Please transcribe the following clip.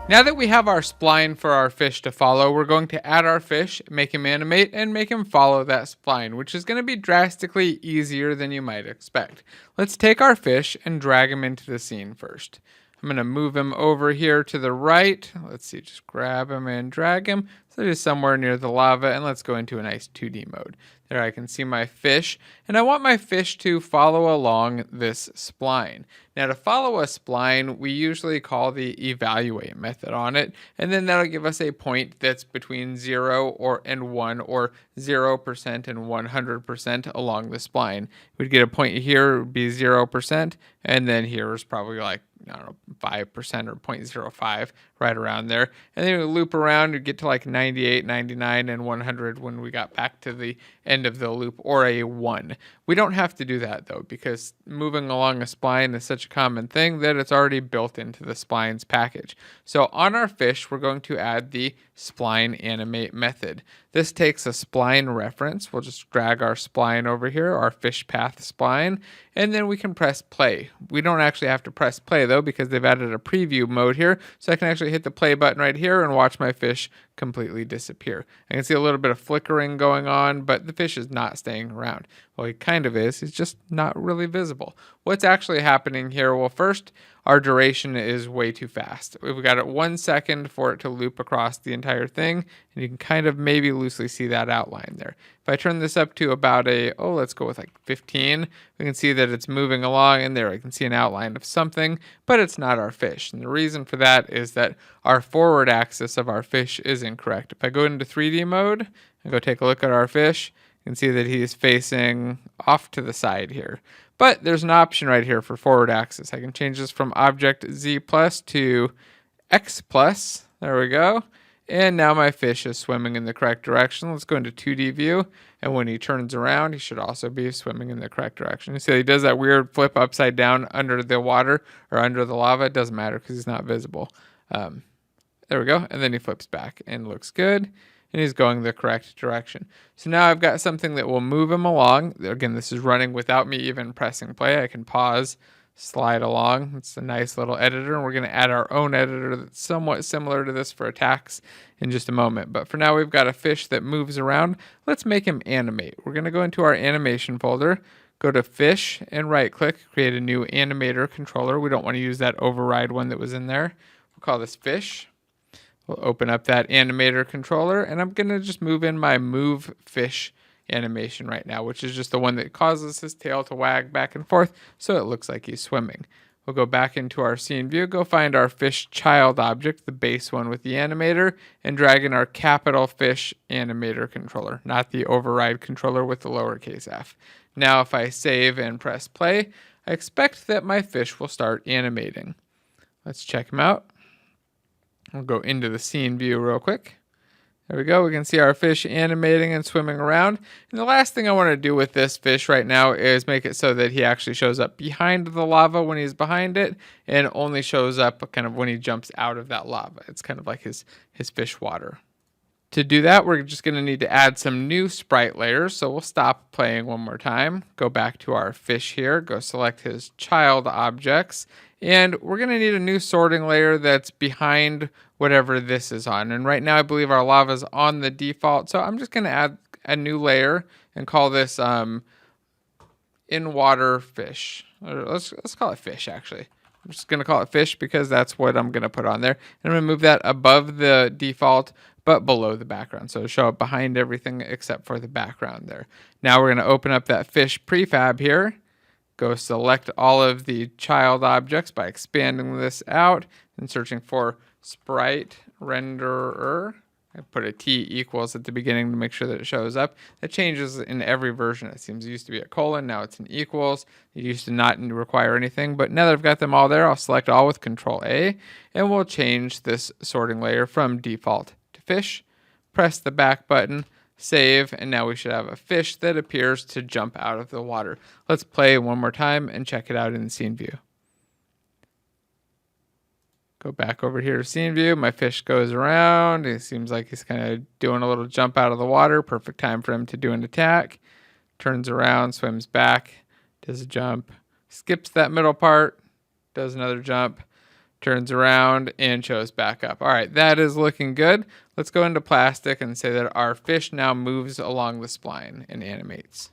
Now that we have our spline for our fish to follow, we're going to add our fish, make him animate, and make him follow that spline, which is going to be drastically easier than you might expect. Let's take our fish and drag him into the scene first. I'm going to move him over here to the right. Let's see, just grab him and drag him. So he's somewhere near the lava, and let's go into a nice 2D mode. There I can see my fish, and I want my fish to follow along this spline. Now to follow a spline, we usually call the evaluate method on it, and then that'll give us a point that's between 0 and 1, or 0% and 100% along the spline. We'd get a point here, it would be 0%, and then here is probably like, I don't know, 5% or 0.05, right around there. And then we loop around, we get to like 98, 99, and 100 when we got back to the end of the loop, or a 1. We don't have to do that though, because moving along a spline is such a common thing that it's already built into the splines package. So on our fish, we're going to add the SplineAnimate method. This takes a spline reference. We'll just drag our spline over here, our fish path spline, and then we can press play. We don't actually have to press play though, because they've added a preview mode here, so I can actually hit the play button right here and watch my fish completely disappear. I can see a little bit of flickering going on, but the fish is not staying around. Well, he kind of is. He's just not really visible. What's actually happening here? Well, first, our duration is way too fast. We've got it 1 second for it to loop across the entire thing, and you can kind of maybe loosely see that outline there. If I turn this up to about let's go with like 15, we can see that it's moving along, and there I can see an outline of something, but it's not our fish. And the reason for that is that our forward axis of our fish is incorrect. If I go into 3D mode and go take a look at our fish, you can see that he is facing off to the side here. But there's an option right here for forward axis. I can change this from object Z plus to X plus. There we go. And now my fish is swimming in the correct direction. Let's go into 2D view. And when he turns around, he should also be swimming in the correct direction. You see he does that weird flip upside down under the water or under the lava. It doesn't matter because he's not visible. There we go. And then he flips back and looks good. And he's going the correct direction. So now I've got something that will move him along. Again, this is running without me even pressing play. I can pause, slide along. It's a nice little editor, and we're going to add our own editor that's somewhat similar to this for attacks in just a moment. But for now, we've got a fish that moves around. Let's make him animate. We're going to go into our animation folder, go to fish, and right-click, create a new animator controller. We don't want to use that override one that was in there. We'll call this fish. We'll open up that animator controller, and I'm going to just move in my move fish animation right now, which is just the one that causes his tail to wag back and forth so it looks like he's swimming. We'll go back into our scene view, go find our fish child object, the base one with the animator, and drag in our capital fish animator controller, not the override controller with the lowercase f. Now if I save and press play, I expect that my fish will start animating. Let's check him out. We'll go into the scene view real quick. There we go. We can see our fish animating and swimming around. And the last thing I want to do with this fish right now is make it so that he actually shows up behind the lava when he's behind it, and only shows up kind of when he jumps out of that lava. It's kind of like his fish water. To do that, we're just going to need to add some new sprite layers. So we'll stop playing one more time, go back to our fish here, go select his child objects, and we're going to need a new sorting layer that's behind whatever this is on. And right now I believe our lava is on the default. So I'm just going to add a new layer and call this in water fish. Or let's call it fish actually. I'm just going to call it fish because that's what I'm going to put on there. And I'm going to move that above the default but below the background. So it'll show up behind everything except for the background there. Now we're going to open up that fish prefab here. Go select all of the child objects by expanding this out and searching for sprite renderer. I put a T equals at the beginning to make sure that it shows up. That changes in every version. It seems it used to be a colon, now it's an equals. It used to not require anything, but now that I've got them all there, I'll select all with Control A, and we'll change this sorting layer from default to fish. Press the back button, save, and now we should have a fish that appears to jump out of the water. Let's play one more time and check it out in the scene view. Go back over here to scene view. My fish goes around. It seems like he's kind of doing a little jump out of the water. Perfect time for him to do an attack. Turns around, swims back, does a jump, skips that middle part, does another jump, turns around, and shows back up. All right, that is looking good. Let's go into plastic and say that our fish now moves along the spline and animates.